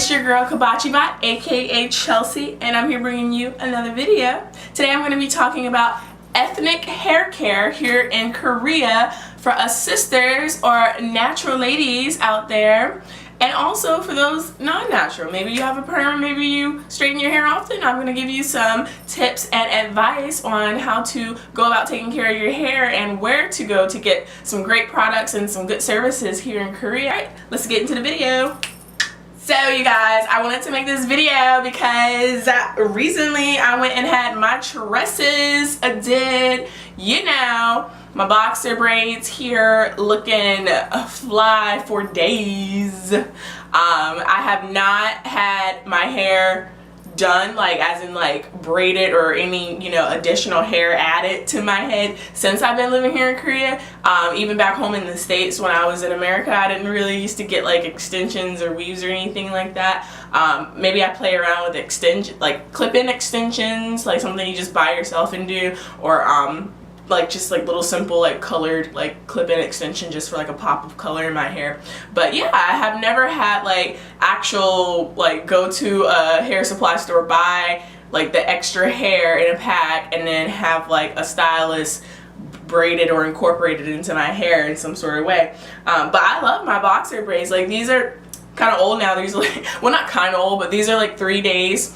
It's your girl Kabachi Bot, aka Chelsea, and I'm here bringing you another video. Today I'm going to be talking about ethnic hair care here in Korea for us sisters or natural ladies out there, and also for those non-natural. Maybe you have a perm, maybe you straighten your hair often. I'm going to give you some tips and advice on how to go about taking care of your hair and where to go to get some great products and some good services here in Korea. Alright, let's get into the video. So you guys, I wanted to make this video because recently I went and had my tresses did, you know, my boxer braids here looking fly for days. I have not had my hair done, like as in like braided or any, you know, additional hair added to my head since I've been living here in Korea. Even back home in the States when I was in America, I didn't really used to get like extensions or weaves or anything like that. Maybe I play around with extension, like clip-in extensions, like something you just buy yourself and do, or like just like little simple like colored like clip-in extension just for like a pop of color in my hair. But yeah, I have never had like actual like go to a hair supply store, buy like the extra hair in a pack, and then have like a stylist braided or incorporated into my hair in some sort of way. But I love my boxer braids. Like these are kind of old now. These are like, well, not kind of old, but these are like 3 days.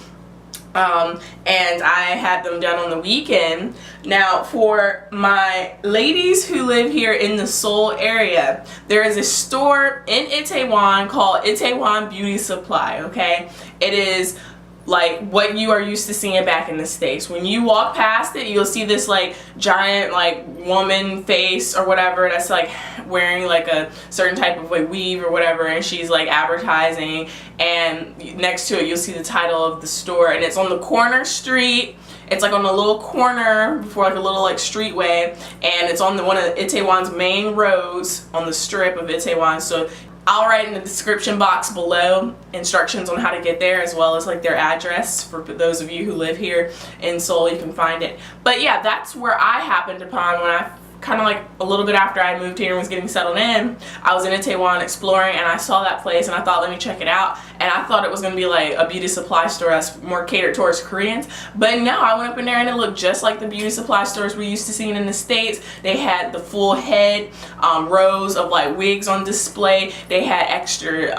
And I had them done on the weekend. Now for my ladies who live here in the Seoul area, there is a store in Itaewon called Itaewon Beauty Supply, okay? It is like what you are used to seeing back in the States. When you walk past it, you'll see this like giant like woman face or whatever that's like wearing like a certain type of like weave or whatever, and she's like advertising, and next to it you'll see the title of the store, and it's on the corner street. It's like on a little corner before like a little like streetway, and it's on the one of Itaewon's main roads on the strip of Itaewon. So I'll write in the description box below instructions on how to get there, as well as like their address for those of you who live here in Seoul. You can find it. But yeah, that's where I happened upon when I kind of like a little bit after I moved here and was getting settled in. I was in Itaewon exploring and I saw that place and I thought, let me check it out. And I thought it was going to be like a beauty supply store that's more catered towards Koreans. But no, I went up in there and it looked just like the beauty supply stores we're used to seeing in the States. They had the full head rows of like wigs on display. They had extra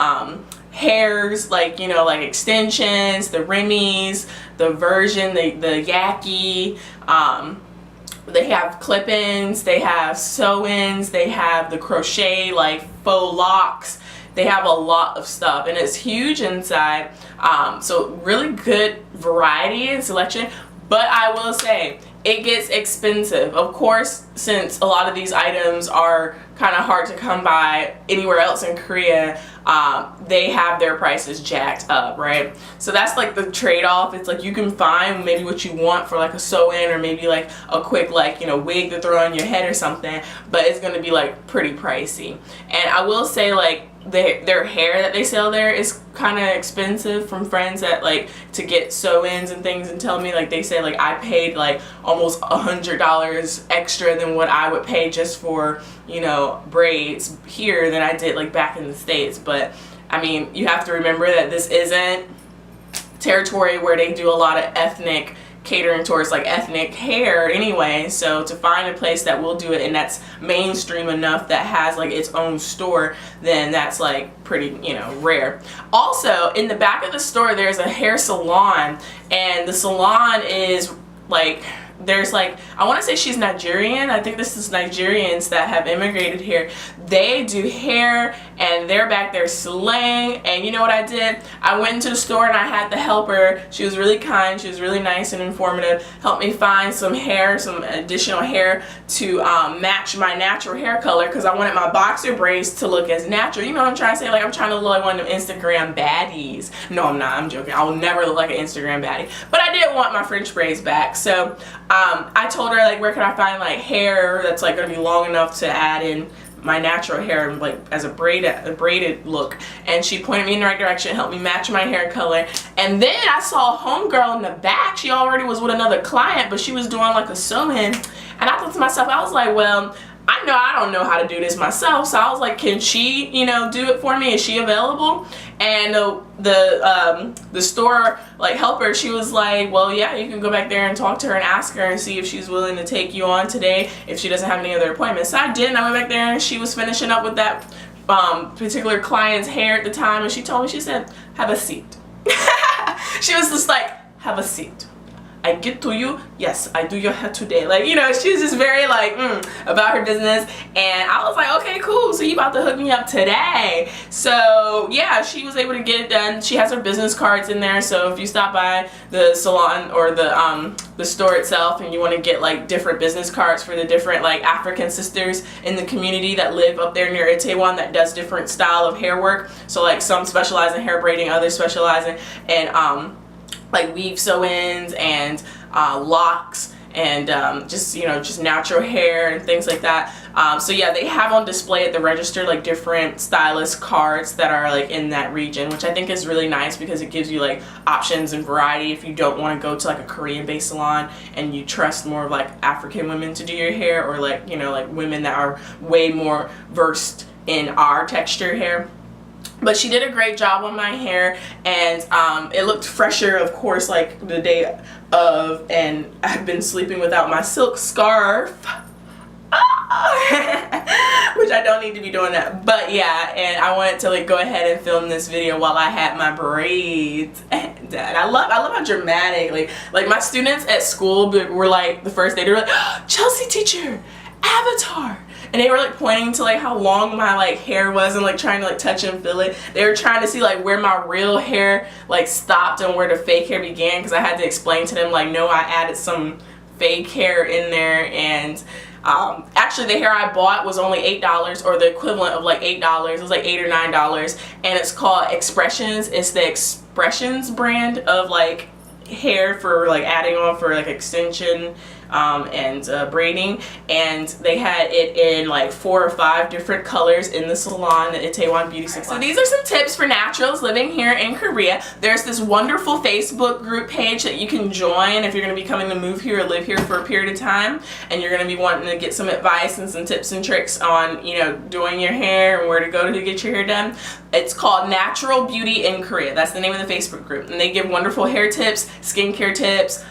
hairs, like, you know, like extensions, the Remy's, the version, the Yaki, they have clip-ins, they have sew-ins, they have the crochet like faux locks. They have a lot of stuff and it's huge inside. So really good variety and selection. But I will say it gets expensive. Of course, since a lot of these items are kind of hard to come by anywhere else in Korea, they have their prices jacked up, right? So that's like the trade-off. It's like you can find maybe what you want for like a sew-in or maybe like a quick like, you know, wig to throw on your head or something, but it's going to be like pretty pricey. And I will say like their hair that they sell there is kind of expensive, from friends that like to get sew-ins and things, and tell me like they say like I paid like almost $100 extra than what I would pay just for, you know, braids here than I did like back in the States. But I mean, you have to remember that this isn't territory where they do a lot of ethnic catering towards like ethnic hair anyway. So to find a place that will do it and that's mainstream enough that has like its own store, then that's like pretty, you know, rare. Also in the back of the store there's a hair salon, and the salon is like, there's like, I want to say she's Nigerian. I think this is Nigerians that have immigrated here. They do hair and they're back there slaying. And you know what I did? I went into the store and I had the helper. She was really kind. She was really nice and informative. Helped me find some hair, some additional hair to match my natural hair color, because I wanted my boxer braids to look as natural. You know what I'm trying to say? Like I'm trying to look like one of them Instagram baddies. No, I'm not. I'm joking. I will never look like an Instagram baddie. But I did want my French braids back. So I told her like, where can I find like hair that's like gonna be long enough to add in my natural hair like as a braided look, and she pointed me in the right direction, helped me match my hair color. And then I saw a homegirl in the back. She already was with another client, but she was doing like a sew-in, and I thought to myself, I was like, well, I know I don't know how to do this myself, so I was like, can she, you know, do it for me? Is she available? And the store like helper, she was like, well, yeah, you can go back there and talk to her and ask her and see if she's willing to take you on today if she doesn't have any other appointments. So I did, and I went back there and she was finishing up with that particular client's hair at the time, and she told me, she said, have a seat. She was just like, have a seat. I get to you, yes, I do your hair today. Like, you know, she's just very like about her business, and I was like, okay, cool, so you about to hook me up today. So yeah, she was able to get it done. She has her business cards in there, so if you stop by the salon or the store itself and you want to get like different business cards for the different like African sisters in the community that live up there near Itaewon that does different style of hair work. So like some specialize in hair braiding, others specialize in like weave sew-ins and locks and just, you know, just natural hair and things like that. So yeah, they have on display at the register like different stylist cards that are like in that region, which I think is really nice because it gives you like options and variety if you don't want to go to like a Korean-based salon and you trust more of like African women to do your hair, or like, you know, like women that are way more versed in our texture hair. But she did a great job on my hair, and it looked fresher, of course, like the day of, and I've been sleeping without my silk scarf. Which I don't need to be doing that, but yeah, and I wanted to like go ahead and film this video while I had my braids done. I love how dramatic, like my students at school were like, the first day they were like, oh, Chelsea teacher, Avatar. And they were like pointing to like how long my like hair was and like trying to like touch and feel it. They were trying to see like where my real hair like stopped and where the fake hair began, because I had to explain to them like, no, I added some fake hair in there. And actually the hair I bought was only $8, or the equivalent of like $8. It was like $8 or $9, and it's called Expressions. It's the Expressions brand of like hair for like adding on for like extension and braiding, and they had it in like 4 or 5 different colors in the salon, the Itaewon Beauty Supply. So these are some tips for naturals living here in Korea. There's this wonderful Facebook group page that you can join if you're going to be coming to move here or live here for a period of time, and you're going to be wanting to get some advice and some tips and tricks on, you know, doing your hair and where to go to get your hair done. It's called Natural Beauty in Korea. That's the name of the Facebook group, and they give wonderful hair tips, skincare tips,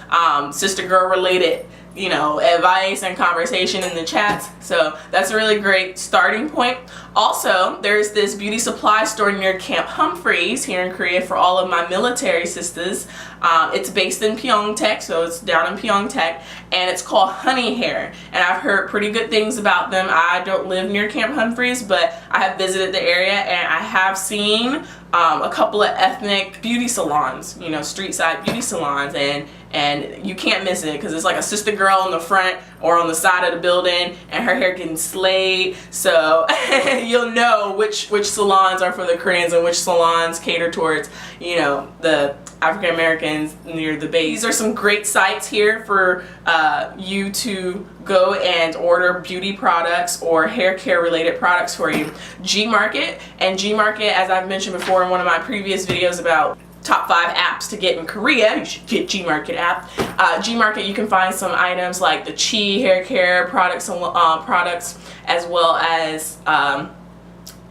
sister girl related, you know, advice and conversation in the chats. So that's a really great starting point. Also, there's this beauty supply store near Camp Humphreys here in Korea for all of my military sisters. It's based in Pyeongtaek, so it's down in Pyeongtaek, and it's called Honey Hair, and I've heard pretty good things about them. I don't live near Camp Humphreys, but I have visited the area, and I have seen a couple of ethnic beauty salons, you know, street side beauty salons, and you can't miss it because it's like a sister girl in the front or on the side of the building, and her hair getting slayed. So you'll know which salons are for the Koreans and which salons cater towards, you know, the African Americans near the base. These are some great sites here for you to go and order beauty products or hair care related products for you. Gmarket, and Gmarket, as I've mentioned before in one of my previous videos about top 5 apps to get in Korea, you should get Gmarket app. Gmarket, you can find some items like the Chi hair care products and products, as well as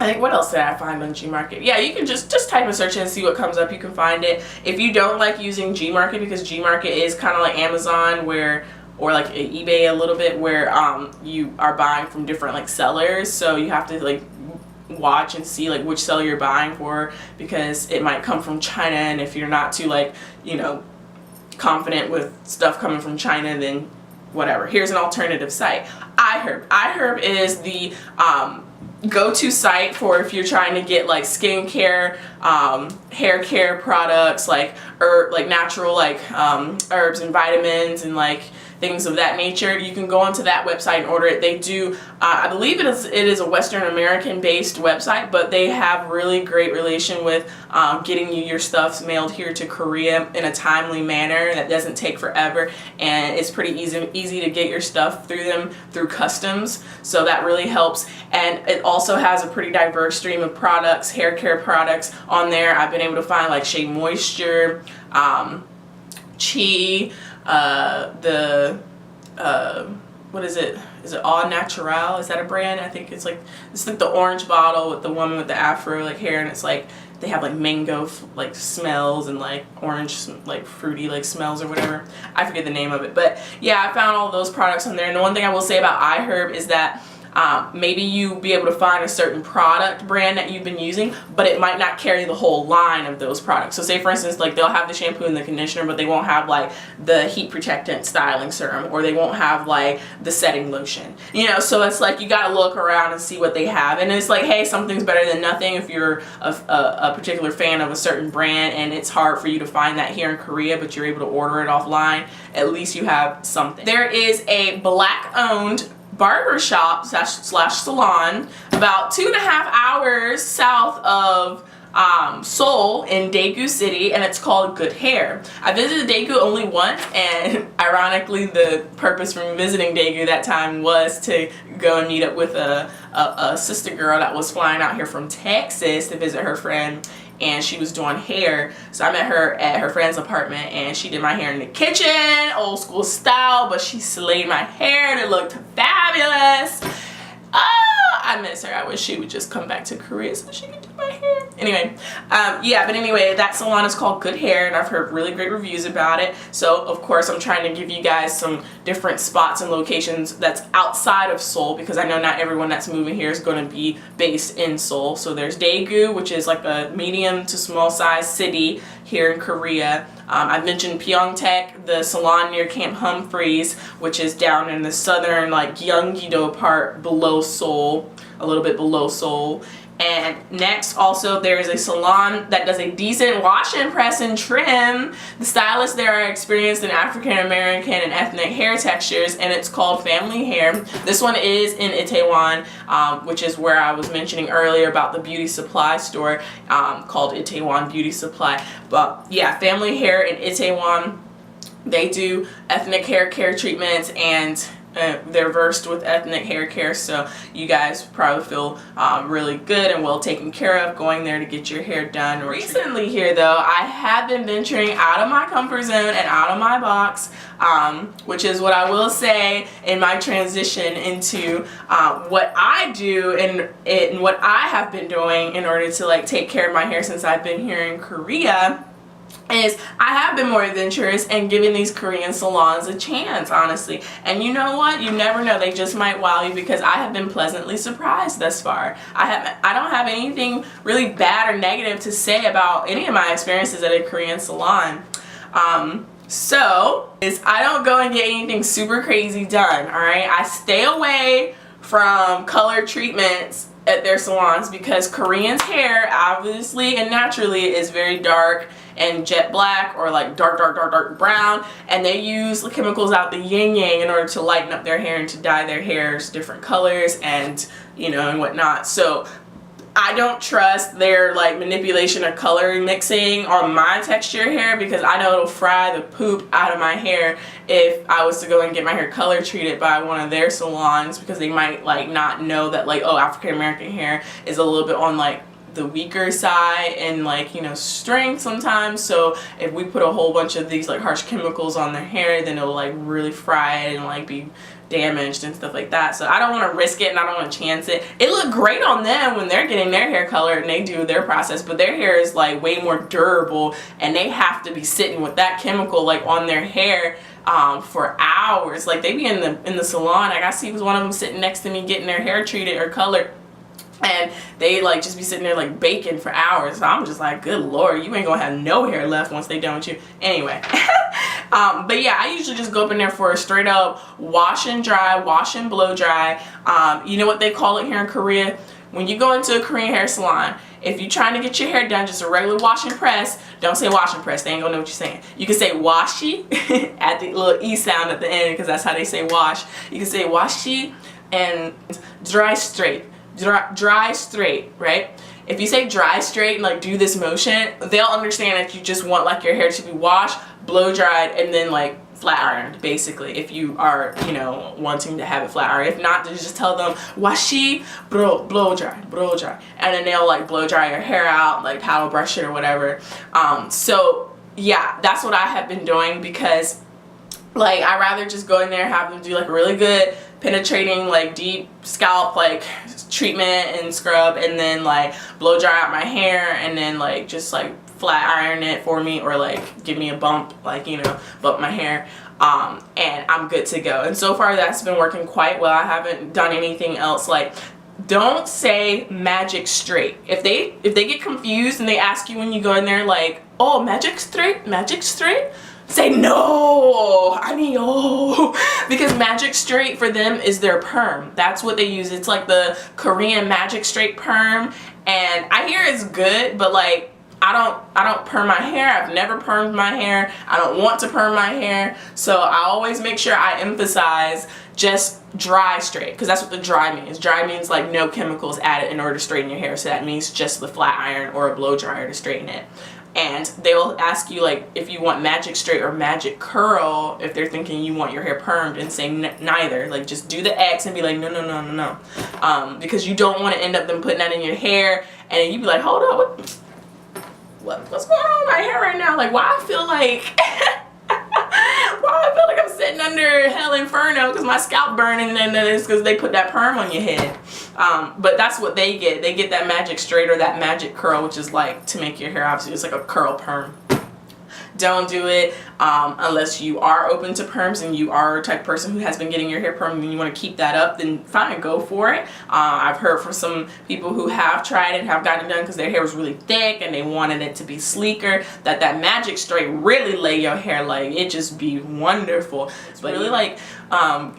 I think, what else did I find on Gmarket? Yeah, you can just type a search and see what comes up. You can find it. If you don't like using Gmarket, because Gmarket is kind of like Amazon, where, or like eBay a little bit, where you are buying from different like sellers, so you have to like watch and see like which seller you're buying for, because it might come from China, and if you're not too like, you know, confident with stuff coming from China, then whatever. Here's an alternative site. iHerb is the go-to site for if you're trying to get like skincare, hair care products, like natural like herbs and vitamins and like things of that nature. You can go onto that website and order it. They do, I believe it is a Western American based website, but they have really great relation with getting you your stuff mailed here to Korea in a timely manner that doesn't take forever, and it's pretty easy to get your stuff through them through customs, so that really helps. And it also has a pretty diverse stream of products, hair care products on there. I've been able to find like Shea Moisture, Chi, what is it? Is it All Natural? Is that a brand? I think it's like the orange bottle with the woman with the afro like hair, and it's like they have like mango like smells and like orange like fruity like smells or whatever. I forget the name of it, but yeah, I found all those products on there. And the one thing I will say about iHerb is that maybe you be able to find a certain product brand that you've been using, but it might not carry the whole line of those products. So say for instance, like they'll have the shampoo and the conditioner, but they won't have like the heat protectant styling serum, or they won't have like the setting lotion, you know. So it's like you gotta look around and see what they have, and it's like, hey, something's better than nothing if you're a particular fan of a certain brand and it's hard for you to find that here in Korea, but you're able to order it offline. At least you have something. There is a black owned barbershop slash salon about 2.5 hours south of Seoul in Daegu City, and it's called Good Hair. I visited Daegu only once, and ironically the purpose from visiting Daegu that time was to go and meet up with a sister girl that was flying out here from Texas to visit her friend, and she was doing hair. So I met her at her friend's apartment, and she did my hair in the kitchen, old school style, but she slayed my hair and it looked fabulous. I miss her. I wish she would just come back to Korea so she could do my hair. Anyway, yeah, but anyway, that salon is called Good Hair, and I've heard really great reviews about it. So of course I'm trying to give you guys some different spots and locations that's outside of Seoul, because I know not everyone that's moving here is going to be based in Seoul. So there's Daegu, which is like a medium to small size city here in Korea. I mentioned Pyeongtaek, the salon near Camp Humphreys, which is down in the southern like Gyeonggi-do part below Seoul, a little bit below Seoul. And next also there is a salon that does a decent wash and press and trim. The stylists there are experienced in African American and ethnic hair textures, and it's called Family Hair. This one is in Itaewon, which is where I was mentioning earlier about the beauty supply store called Itaewon Beauty Supply. But yeah, Family Hair in Itaewon, they do ethnic hair care treatments, and they're versed with ethnic hair care, so you guys probably feel really good and well taken care of going there to get your hair done. Recently here though, I have been venturing out of my comfort zone and out of my box, which is what I will say in my transition into what I do and what I have been doing in order to like take care of my hair since I've been here in Korea. Is I have been more adventurous and giving these Korean salons a chance, honestly. And you know what? You never know. They just might wow you, because I have been pleasantly surprised thus far. I don't have anything really bad or negative to say about any of my experiences at a Korean salon. So I don't go and get anything super crazy done, alright? I stay away from color treatments at their salons, because Koreans' hair obviously and naturally is very dark and jet black, or like dark brown, and they use the chemicals out the yin yang in order to lighten up their hair and to dye their hairs different colors and, you know, and whatnot. So I don't trust their like manipulation of color mixing on my texture hair, because I know it'll fry the poop out of my hair if I was to go and get my hair color treated by one of their salons, because they might like not know that like, oh, African American hair is a little bit on like the weaker side and like, you know, strength sometimes. So if we put a whole bunch of these like harsh chemicals on their hair, then it'll like really fry it and like be damaged and stuff like that. So I don't want to risk it and I don't want to chance it. It looked great on them when they're getting their hair colored and they do their process, but their hair is like way more durable, and they have to be sitting with that chemical like on their hair for hours. Like they be in the salon. Like I see one of them sitting next to me getting their hair treated or colored, and they like just be sitting there like baking for hours. So I'm just like, good lord, you ain't gonna have no hair left once they done with you. Anyway. But yeah, I usually just go up in there for a straight up wash and dry, wash and blow dry. You know what they call it here in Korea? When you go into a Korean hair salon, if you're trying to get your hair done just a regular wash and press, don't say wash and press. They ain't gonna know what you're saying. You can say washi at the little E sound at the end, because that's how they say wash. You can say washi and dry straight. Dry straight, right? If you say dry straight and like do this motion, they'll understand that you just want like your hair to be washed, blow dried, and then like flat ironed, basically, if you are, you know, wanting to have it flat ironed. If not, just tell them washi, blow dry, and then they'll like blow dry your hair out, like paddle brush it or whatever. So yeah, that's what I have been doing, because Like, I'd rather just go in there and have them do like a really good penetrating, like deep scalp like treatment and scrub, and then like blow dry out my hair, and then like just like flat iron it for me, or like give me a bump, like, you know, bump my hair, and I'm good to go. And so far that's been working quite well. I haven't done anything else. Like, don't say magic straight. If they get confused and they ask you when you go in there like, oh, magic straight, say no, I mean, oh, because magic straight for them is their perm. That's what they use. It's like the Korean magic straight perm, and I hear it's good, but like, I don't perm my hair. I've never permed my hair. I don't want to perm my hair. So I always make sure I emphasize just dry straight, because that's what the dry means. Dry means like no chemicals added in order to straighten your hair. So that means just the flat iron or a blow dryer to straighten it. And they'll ask you like if you want magic straight or magic curl, if they're thinking you want your hair permed, and say neither. Like, just do the X and be like, no. Because you don't want to end up them putting that in your hair, and then you be like, hold up, what's going on with my hair right now? Like, why I feel like I'm sitting under hell inferno because my scalp burning, and it's because they put that perm on your head. But that's what they get. They get that magic straight or that magic curl, which is like to make your hair, obviously it's like a curl perm. Don't do it unless you are open to perms and you are a type of person who has been getting your hair permed and you want to keep that up, then fine, go for it. I've heard from some people who have tried it and have gotten it done because their hair was really thick and they wanted it to be sleeker, that magic straight really lay your hair, like, it just be wonderful. It's really like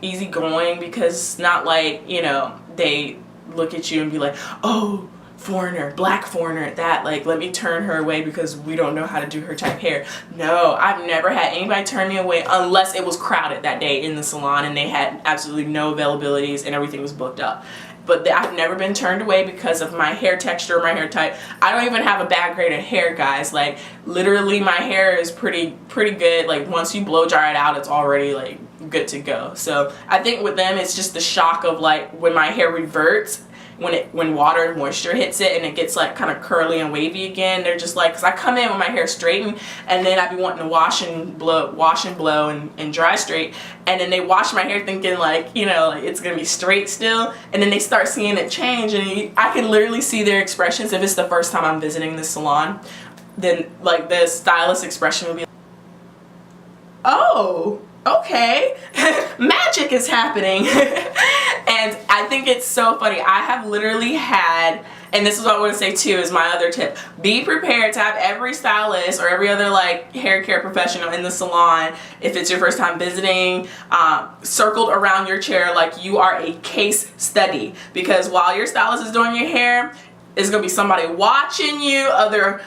easy going, because it's not like, you know, they look at you and be like, oh, foreigner, black foreigner at that, like, let me turn her away because we don't know how to do her type hair. No, I've never had anybody turn me away unless it was crowded that day in the salon and they had absolutely no availabilities and everything was booked up. But I've never been turned away because of my hair texture or my hair type. I don't even have a bad grade of hair, guys. Like, literally my hair is pretty good. Like, once you blow dry it out, it's already like good to go. So I think with them it's just the shock of like when my hair reverts, when water and moisture hits it and it gets like kind of curly and wavy again. They're just like, because I come in with my hair straightened and then I be wanting to wash and blow and dry straight, and then they wash my hair thinking like, you know, like it's gonna be straight still, and then they start seeing it change, and I can literally see their expressions. If it's the first time I'm visiting the salon, then like the stylist expression will be, oh, okay, magic is happening. And I think it's so funny. I have literally had, and this is what I want to say too, is my other tip. Be prepared to have every stylist or every other like hair care professional in the salon, if it's your first time visiting, circled around your chair like you are a case study. Because while your stylist is doing your hair, there's going to be somebody watching you, other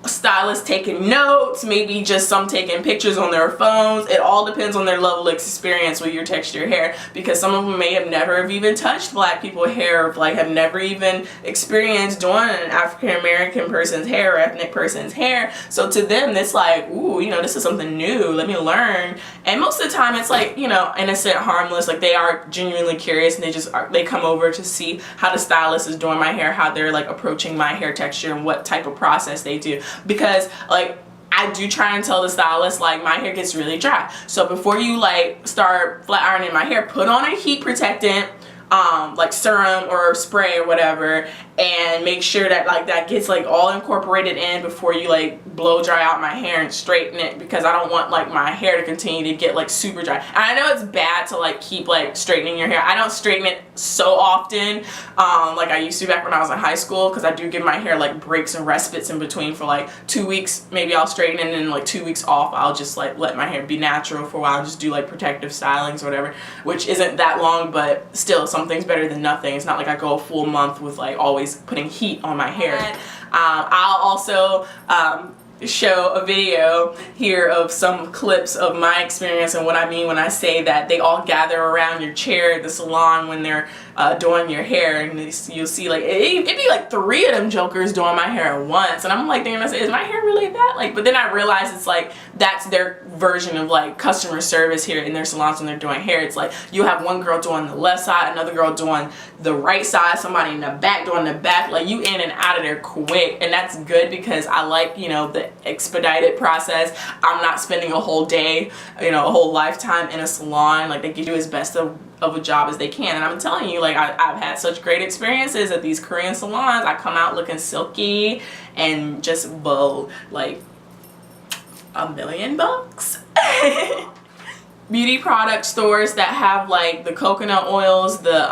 stylists taking notes, maybe just some taking pictures on their phones. It all depends on their level of experience with your texture hair, because some of them may have never have even touched black people hair, like have never even experienced doing an African American person's hair or ethnic person's hair. So to them it's like, ooh, you know, this is something new, let me learn. And most of the time it's like, you know, innocent, harmless, like they are genuinely curious and they come over to see how the stylist is doing my hair, how they're like approaching my hair texture and what type of process they do. Because like I do try and tell the stylist, like, my hair gets really dry, so before you like start flat ironing my hair, put on a heat protectant, like serum or spray or whatever, and make sure that like that gets like all incorporated in before you like blow dry out my hair and straighten it, because I don't want like my hair to continue to get like super dry. And I know it's bad to like keep like straightening your hair. I don't straighten it so often like I used to back when I was in high school, because I do give my hair like breaks and respites in between for like 2 weeks. Maybe I'll straighten, and then like 2 weeks off I'll just like let my hair be natural for a while and just do like protective stylings or whatever, which isn't that long, but still something's better than nothing. It's not like I go a full month with like always putting heat on my hair. I'll also show a video here of some clips of my experience and what I mean when I say that they all gather around your chair at the salon when they're doing your hair, and you'll see like it'd be like 3 of them jokers doing my hair at once, and I'm like thinking to myself, is my hair really that? Like, but then I realize it's like that's their version of like customer service here in their salons when they're doing hair. It's like you have one girl doing the left side, another girl doing the right side, somebody in the back doing the back, like you in and out of there quick. And that's good because I like, you know, the the expedited process. I'm not spending a whole day, you know, a whole lifetime in a salon. Like, they can do as best of a job as they can. And I'm telling you, like, I've had such great experiences at these Korean salons. I come out looking silky and just bold, like $1 million. Beauty product stores that have like the coconut oils, the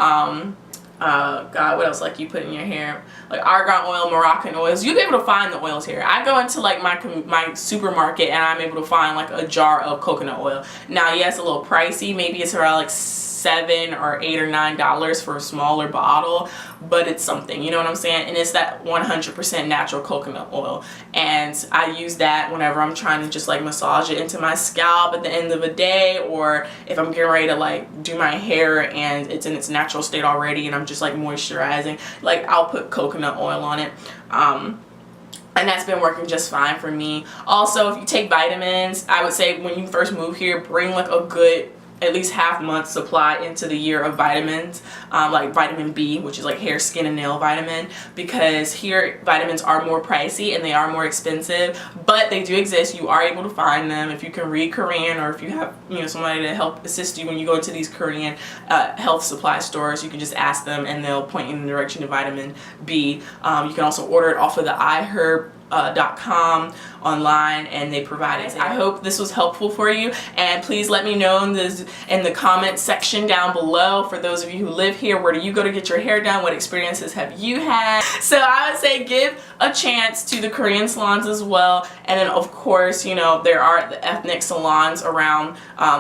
God, what else like you put in your hair, like argan oil, Moroccan oils. You'll be able to find the oils here. I go into like my supermarket and I'm able to find like a jar of coconut oil. Now, yeah, it's a little pricey. Maybe it's around like $7 or $8 or $9 for a smaller bottle, but it's something, you know what I'm saying? And it's that 100% natural coconut oil, and I use that whenever I'm trying to just like massage it into my scalp at the end of the day, or if I'm getting ready to like do my hair and it's in its natural state already and I'm just like moisturizing, like I'll put coconut oil on it. And that's been working just fine for me. Also, if you take vitamins, I would say when you first move here, bring like a good at least half month supply into the year of vitamins, like vitamin B, which is like hair, skin, and nail vitamin, because here vitamins are more pricey and they are more expensive, but they do exist. You are able to find them if you can read Korean, or if you have, you know, somebody to help assist you when you go into these Korean health supply stores. You can just ask them and they'll point you in the direction of vitamin B. You can also order it off of the iHerb.com online, and they provide it. I hope this was helpful for you, and please let me know in the comment section down below. For those of you who live here, where do you go to get your hair done? What experiences have you had? So I would say give a chance to the Korean salons as well, and then of course, you know, there are the ethnic salons around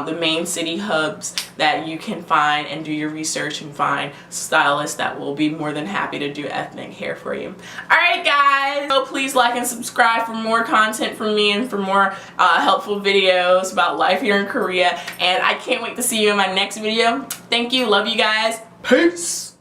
the main city hubs that you can find and do your research and find stylists that will be more than happy to do ethnic hair for you. Alright guys, so please like and subscribe for more content from me and for more helpful videos about life here in Korea, and I can't wait to see you in my next video. Thank you, love you guys, peace.